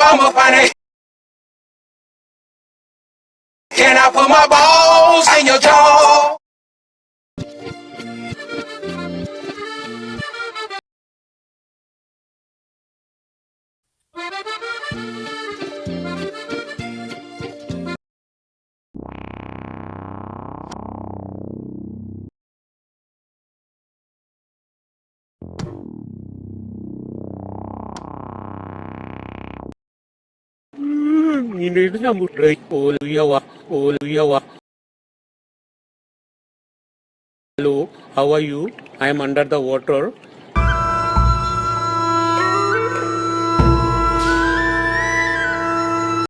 I'm a funny. Can I put my balls in your jaw? Hello, how are you? I am under the water.